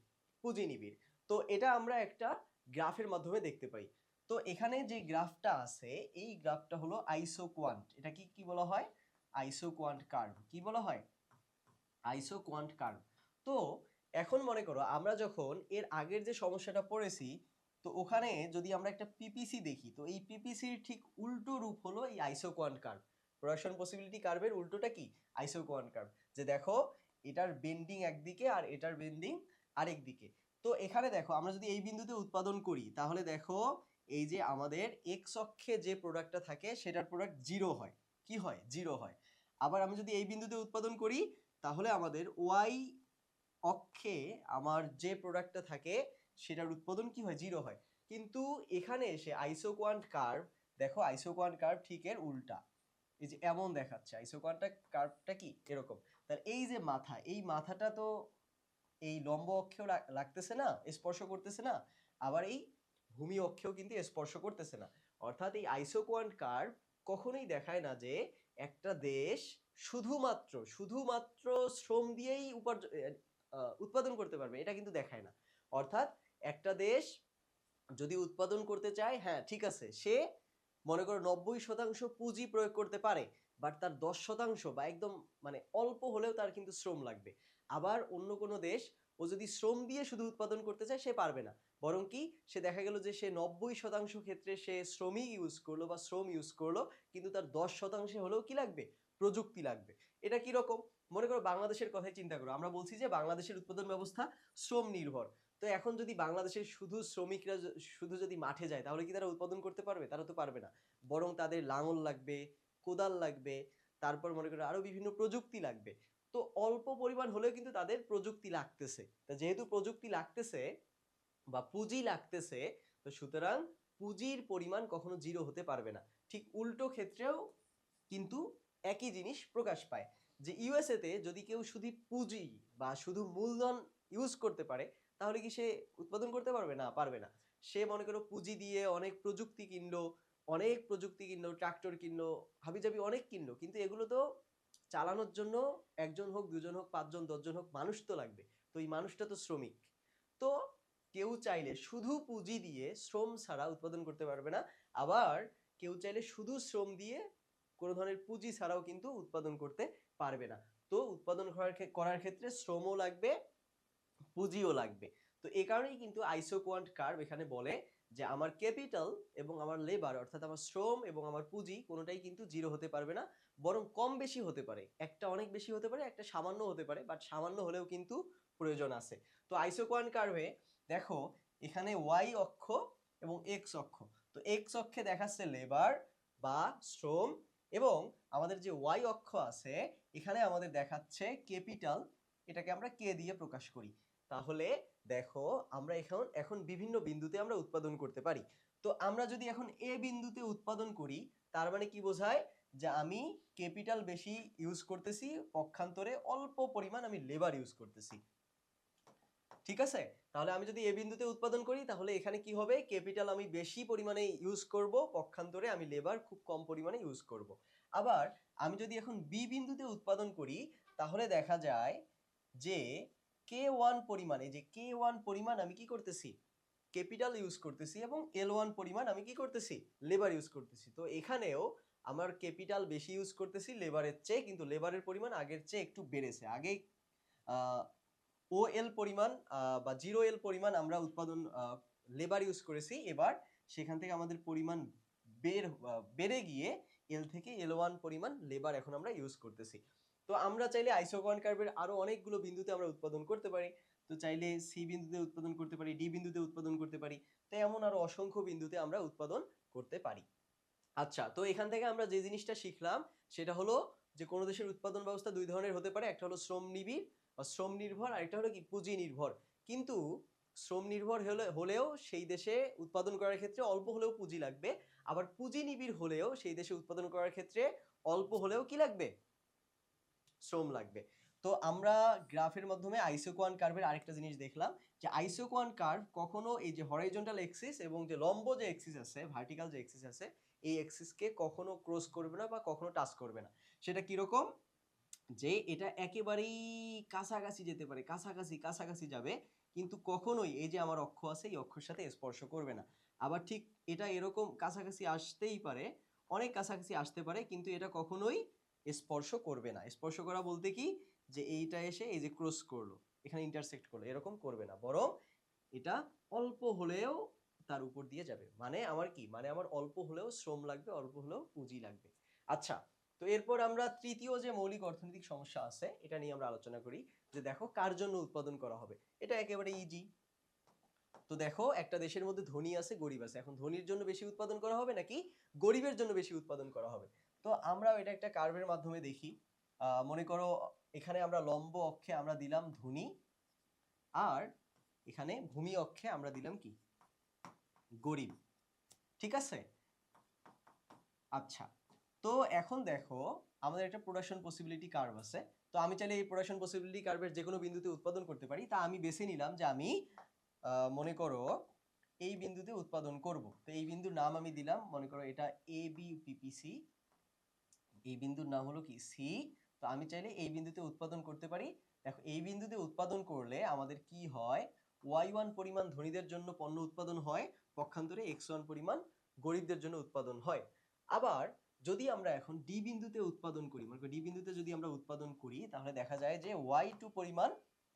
[SPEAKER 1] পুঁজি নিবিড়। তো এটা আমরা একটা গ্রাফের মাধ্যমে দেখতে পাই। তো এখানে যে গ্রাফটা আছে এই গ্রাফটা হলো আইসোকোয়ান্ট। এটা কি কি বলা হয়, আইসোকোয়ান্ট কার্ভ। কি বলা হয়, আইসোকোয়ান্ট কার্ভ। তো এখন মনে করো আমরা যখন এর আগের যে সমস্যাটা পড়েছি, তো ওখানে যদি আমরা একটা পিপিসি দেখি, তো এই পিপিসির ঠিক উল্টো রূপ হলো এই আইসোকোয়ান্ট কার্ভ। প্রোডাকশন পসিবিলিটি কার্ভের উল্টোটা কি, আইসোকোয়ান্ট কার্ভ। যে দেখো এটার বেন্ডিং একদিকে আর এটার বেন্ডিং আরেক দিকে। তো এখানে দেখো আমরা যদি এই বিন্দুতে উৎপাদন করি, তাহলে দেখো এই যে আমাদের এক্স অক্ষে যে প্রোডাক্টটা থাকে সেটার প্রোডাক্ট জিরো হয়। কি হয়, জিরো হয়। আবার আমি যদি এই বিন্দুতে উৎপাদন করি, তাহলে আমাদের ওয়াই অক্ষে আমার যে প্রোডাক্টটা থাকে সেটার উৎপাদন কি হয়, জিরো হয়। কিন্তু এখানে এসে আইসোকোয়ান্ট কার্ভ, দেখো আইসোকোয়ান্ট কার্ভ ঠিক এর উল্টা। এই যে এমন দেখাচ্ছে আইসোকোয়ান্ট কার্ভটা কি এরকম। তাহলে এই যে মাথা, এই মাথাটা তো এই লম্ব অক্ষেও লাগতেছে না, স্পর্শ করতেছে না, আবার এই ভূমি অক্ষেও কিন্তু স্পর্শ করতেছে না। অর্থাৎ এই আইসোকোয়ান্ট কার্ভ কখনোই দেখায় না যে একটা দেশ শুধুমাত্র শুধুমাত্র শ্রম দিয়েই উৎপাদন করতে পারবে, এটা কিন্তু দেখায় না। অর্থাৎ একটা দেশ যদি উৎপাদন করতে চায়, হ্যাঁ ঠিক আছে, সে মনে করো 90% পুঁজি প্রয়োগ করতে পারে, বাট তার 10% বা একদম মানে অল্প হলেও তার কিন্তু শ্রম লাগবে। আবার অন্য কোনো দেশ ও যদি শ্রম দিয়ে শুধু উৎপাদন করতে চায় সে পারবে না, বরং কি সে দেখা গেল যে সে 90% ক্ষেত্রে সে শ্রমিক ইউজ করলো বা শ্রম ইউজ করলো, কিন্তু তার 10% হলেও কি লাগবে, প্রযুক্তি লাগবে। এটা কি রকম, মনে করো বাংলাদেশের কথাই চিন্তা করো, আমরা বলছি যে বাংলাদেশের উৎপাদন ব্যবস্থা শ্রম নির্ভর। তো এখন যদি বাংলাদেশের শুধু শ্রমিকরা শুধু যদি মাঠে যায়, তাহলে কি তারা উৎপাদন করতে পারবে, তারা তো পারবে না। বরং তাদের লাঙল লাগবে, কোদাল লাগবে, তারপর মনে করো আরো বিভিন্ন প্রযুক্তি লাগবে। তো অল্প পরিমাণ হলেও কিন্তু তাদের প্রযুক্তি লাগতেছে। তা যেহেতু প্রযুক্তি লাগতেছে বা পুঁজি লাগতেছে, তো সুতরাং পুঁজির পরিমাণ কখনো জিরো হতে পারবে না। ঠিক উল্টো ক্ষেত্রেও কিন্তু একই জিনিস প্রকাশ পায়, যে ইউএসএ তে যদি কেউ শুধু পুঁজি বা শুধু মূলধন ইউজ করতে পারে, তাহলে কি সে উৎপাদন করতে পারবে, না পারবে না। সে মনে করো পুঁজি দিয়ে অনেক প্রযুক্তি কিনলো, ট্রাক্টর কিনলো, হাবিজাবি অনেক কিনলো, কিন্তু এগুলো তো চালানোর জন্য একজন হোক, দুজন হোক, 5 জন 10 জন হোক, মানুষ তো লাগবে। তো এই মানুষটা তো শ্রমিক। তো কেউ চাইলে শুধু পুঁজি দিয়ে শ্রম ছাড়া উৎপাদন করতে পারবে না, আবার কেউ চাইলে শুধু শ্রম দিয়ে কোনো ধরনের পুঁজি ছাড়াও কিন্তু উৎপাদন করতে পারবে না। তো উৎপাদন করার ক্ষেত্রে শ্রমও লাগবে, পুঁজিও লাগবে। তো এই কারণেই কিন্তু আইসোকোয়ান্ট কার্ভ এখানে বলে যে আমার ক্যাপিটাল এবং আমার লেবার, অর্থাৎ আমার শ্রম এবং আমার পুঁজি কোনোটাই কিন্তু জিরো হতে পারবে না, বরং কম বেশি হতে পারে। একটা অনেক বেশি হতে পারে, একটা সামান্য হতে পারে, বাট সামান্য হলেও কিন্তু প্রয়োজন আছে। তো আইসোকোয়ান্ট কার্ভে দেখো এখানে ওয়াই অক্ষ এবং এক্স অক্ষ। তো এক্স অক্ষে দেখাচ্ছে লেবার বা শ্রম, এবং আমাদের যে ওয়াই অক্ষ আছে এখানে আমাদের দেখাচ্ছে ক্যাপিটাল, এটাকে আমরা কে দিয়ে প্রকাশ করি। তাহলে দেখো আমরা এখন বিভিন্ন বিন্দুতে আমরা উৎপাদন করতে পারি। তো আমরা যদি এখন এ বিন্দুতে উৎপাদন করি, তার মানে কি বোঝায় যে আমি ক্যাপিটাল বেশি ইউজ করতেছি, পক্ষান্তরে অল্প পরিমাণ আমি লেবার ইউজ করতেছি। ঠিক আছে, তাহলে আমি যদি এ বিন্দুতে উৎপাদন করি তাহলে এখানে কি হবে, ক্যাপিটাল আমি বেশি পরিমাণে ইউজ করব, পক্ষান্তরে আমি লেবার খুব কম পরিমাণে ইউজ করব। আবার আমি যদি এখন বি বিন্দুতে উৎপাদন করি তাহলে দেখা যায় যে K1 পরিমাণ, এই যে K1 পরিমাণ আমি কি করতেছি, ক্যাপিটাল ইউজ করতেছি, এবং L1 পরিমাণ আমি কি করতেছি, লেবার ইউজ করতেছি। তো এখানেও আমার ক্যাপিটাল বেশি ইউজ করতেছি লেবারের চেয়ে, কিন্তু লেবারের পরিমাণ আগের চেয়ে একটু বেড়েছে। আগে ও এল পরিমাণ বা 0 এল পরিমাণ আমরা উৎপাদন লেবার ইউজ করেছি, এবার সেখান থেকে আমাদের পরিমাণ বেড়ে গিয়ে এল থেকে L1 পরিমাণ লেবার এখন আমরা ইউজ করতেছি। তো আমরা চাইলে আইসোকোয়ান্ট কার্ভের আরো অনেকগুলো বিন্দুতে আমরা উৎপাদন করতে পারি। তো চাইলে সি বিন্দুতে উৎপাদন করতে পারি, ডি বিন্দুতে উৎপাদন করতে পারি, তো এমন আরো অসংখ্য বিন্দুতে আমরা উৎপাদন করতে পারি। আচ্ছা, তো এখান থেকে আমরা যে জিনিসটা শিখলাম সেটা হলো যে কোনো দেশের উৎপাদন ব্যবস্থা দুই ধরনের হতে পারে, একটা হলো শ্রম নিবিড় বা শ্রম নির্ভর, আর একটা হলো কি পুঁজি নির্ভর। কিন্তু শ্রম নির্ভর হলেও সেই দেশে উৎপাদন করার ক্ষেত্রে অল্প হলেও পুঁজি লাগবে, আবার পুঁজি নিবিড় হলেও সেই দেশে উৎপাদন করার ক্ষেত্রে অল্প হলেও কি লাগবে, শ্রম লাগবে। তো আমরা গ্রাফের মাধ্যমে আইসোকোয়ান্ট কার্ভের আরেকটা জিনিস দেখলাম যে আইসোকোয়ান্ট কার্ভ কখনো এই যে হরাইজন্টাল এক্সিস এবং যে লম্ব যে এক্সিস আছে, ভার্টিক্যাল যে এক্সিস আছে, এই এক্সিসকে কখনো ক্রস করবে না বা কখনো টাচ করবে না। সেটা কিরকম, যে এটা একেবারেই কাছাকাছি যেতে পারে, কাছাকাছি যাবে, কিন্তু কখনোই এই যে আমার অক্ষ আছে এই অক্ষের সাথে স্পর্শ করবে না। আবার ঠিক এটা এরকম কাছাকাছি আসতেই পারে, অনেক কাছাকাছি আসতে পারে, কিন্তু এটা কখনোই স্পর্শ করবে না। স্পর্শ করা বলতে কি, যে এইটা এসে এই যে ক্রস করলো, এখানে ইন্টারসেক্ট করলো, এরকম করবে না, বরং এটা অল্প হলেও তার উপর দিয়ে যাবে। মানে আমার কি, মানে আমার অল্প হলেও শ্রম লাগবে, অল্প হলেও পুঁজি লাগবে। আচ্ছা, তো এরপর আমরা তৃতীয় যে মৌলিক অর্থনৈতিক সমস্যা আছে এটা নিয়ে আমরা আলোচনা করি, যে দেখো কার জন্য উৎপাদন করা হবে। এটা একেবারে ইজি। তো দেখো একটা দেশের মধ্যে ধনী আছে, গরিব আছে, এখন ধনীর জন্য বেশি উৎপাদন করা হবে নাকি গরিবের জন্য বেশি উৎপাদন করা হবে। তো আমরা এটা একটা কার্ভের মাধ্যমে দেখি। মনে করো এখানে আমরা লম্ব অক্ষে আমরা দিলাম ধনী, আর এখানে ভূমি অক্ষে আমরা দিলাম কি, গরিব। ঠিক আছে, আচ্ছা। তো এখন দেখো আমাদের একটা প্রোডাকশন পসিবিলিটি কার্ভ আছে। তো আমি চাইলে এই প্রোডাকশন পসিবিলিটি কার্ভের যে কোনো বিন্দুতে উৎপাদন করতে পারি। তা আমি বেছে নিলাম যে আমি মনে করো এই বিন্দুতে উৎপাদন করব। তো এই বিন্দুর নাম আমি দিলাম, মনে করো এটা এ বি পিপিসি, এই বিন্দুর নাম হলো কি সি। তো আমি চাইলে এই বিন্দুতে উৎপাদন করতে পারি। দেখো এই বিন্দুতে উৎপাদন করলে আমাদের কি হয়, y1 পরিমাণ ধনীদের জন্য পণ্য উৎপাদন হয়, পক্ষান্তরে x1 পরিমাণ গরিবদের জন্য উৎপাদন হয়। আবার যদি আমরা এখন ডি বিন্দুতে উৎপাদন করি, মানে ডি বিন্দুতে যদি আমরা উৎপাদন করি তাহলে দেখা যায় যে y2 পরিমাণ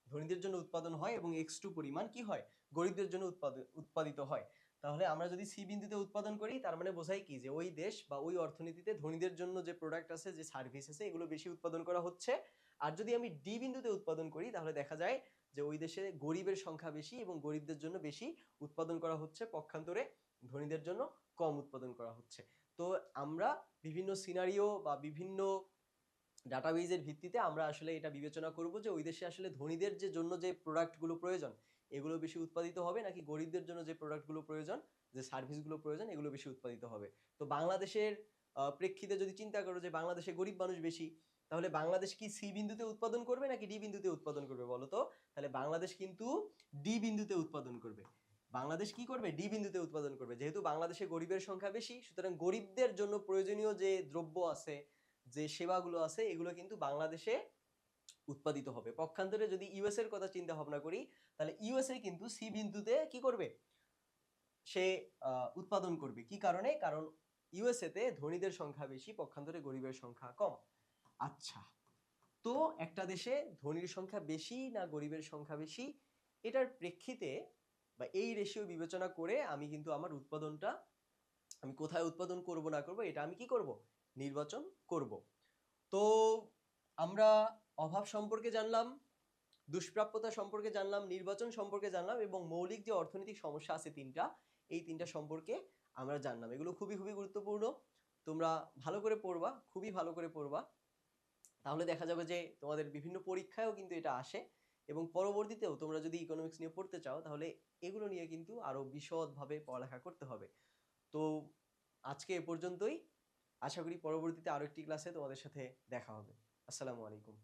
[SPEAKER 1] ধনীদের জন্য উৎপাদন হয় এবং x2 পরিমাণ কি হয়, গরিবদের জন্য উৎপাদিত হয়। তাহলে আমরা যদি সি বিন্দুতে উৎপাদন করি তার মানে বোঝায় কি, যে ওই দেশ বা ওই অর্থনীতিতে ধনীদের জন্য যে প্রোডাক্ট আছে, যে সার্ভিস আছে, এগুলো বেশি উৎপাদন করা হচ্ছে। আর যদি আমি ডি বিন্দুতে উৎপাদন করি তাহলে দেখা যায় যে ওই দেশে গরিবের সংখ্যা বেশি এবং গরিবদের জন্য বেশি উৎপাদন করা হচ্ছে, পক্ষান্তরে ধনীদের জন্য কম উৎপাদন করা হচ্ছে। তো আমরা বিভিন্ন সিনারিও বা বিভিন্ন ডাটাবেজের ভিত্তিতে আমরা আসলে এটা বিবেচনা করব যে ওই দেশে আসলে ধনীদের যে জন্য যে প্রোডাক্টগুলো প্রয়োজন এগুলো বেশি উৎপাদিত হবে, নাকি গরিবদের জন্য যে প্রোডাক্টগুলো প্রয়োজন, যে সার্ভিসগুলো প্রয়োজন, এগুলো বেশি উৎপাদিত হবে। তো বাংলাদেশের প্রেক্ষিতে যদি চিন্তা করো যে বাংলাদেশে গরিব মানুষ বেশি, তাহলে বাংলাদেশ কি সি বিন্দুতে উৎপাদন করবে নাকি ডি বিন্দুতে উৎপাদন করবে বলো তো? তাহলে বাংলাদেশ কিন্তু ডি বিন্দুতে উৎপাদন করবে। বাংলাদেশ কি করবে? ডি বিন্দুতে উৎপাদন করবে। যেহেতু বাংলাদেশে গরিবের সংখ্যা বেশি, সুতরাং গরিবদের জন্য প্রয়োজনীয় যে দ্রব্য আছে, যে সেবাগুলো আছে, এগুলো কিন্তু বাংলাদেশে উৎপাদিত হবে। পক্ষান্তরে যদি ইউএস এর কথা চিন্তা ভাবনা করি, তাহলে ইউএসএ কিন্তু সি বিন্দুতে কি করবে? সে উৎপাদন করবে। কি কারণে? কারণ ইউএসএ তে ধনীদের সংখ্যা বেশি, পক্ষান্তরে গরিবের সংখ্যা কম। আচ্ছা, তো একটা দেশে ধনীর সংখ্যা বেশি না গরিবের সংখ্যা বেশি, এটার প্রেক্ষিতে বা এই রেশিও বিবেচনা করে আমি কিন্তু আমার উৎপাদনটা, আমি কোথায় উৎপাদন করব না করব, এটা আমি কি করব? নির্বাচন করব। তো আমরা অভাব সম্পর্কে জানলাম, দুষ্প্রাপ্যতা সম্পর্কে জানলাম, নির্বাচন সম্পর্কে জানলাম এবং মৌলিক যে অর্থনৈতিক সমস্যা আছে তিনটা, এই তিনটা সম্পর্কে আমরা জানলাম। এগুলো খুবই খুবই গুরুত্বপূর্ণ। তোমরা ভালো করে পড়বা, খুবই ভালো করে পড়বা। তাহলে দেখা যাবে যে তোমাদের বিভিন্ন পরীক্ষায়ও কিন্তু এটা আসে এবং পরবর্তীতেও তোমরা যদি ইকোনমিক্স নিয়ে পড়তে চাও, তাহলে এগুলো নিয়ে কিন্তু আরো বিশদভাবে পড়ালেখা করতে হবে। তো আজকে এ পর্যন্তই। আশা করি পরবর্তীতে আরো একটি ক্লাসে তোমাদের সাথে দেখা হবে। আসসালামু আলাইকুম।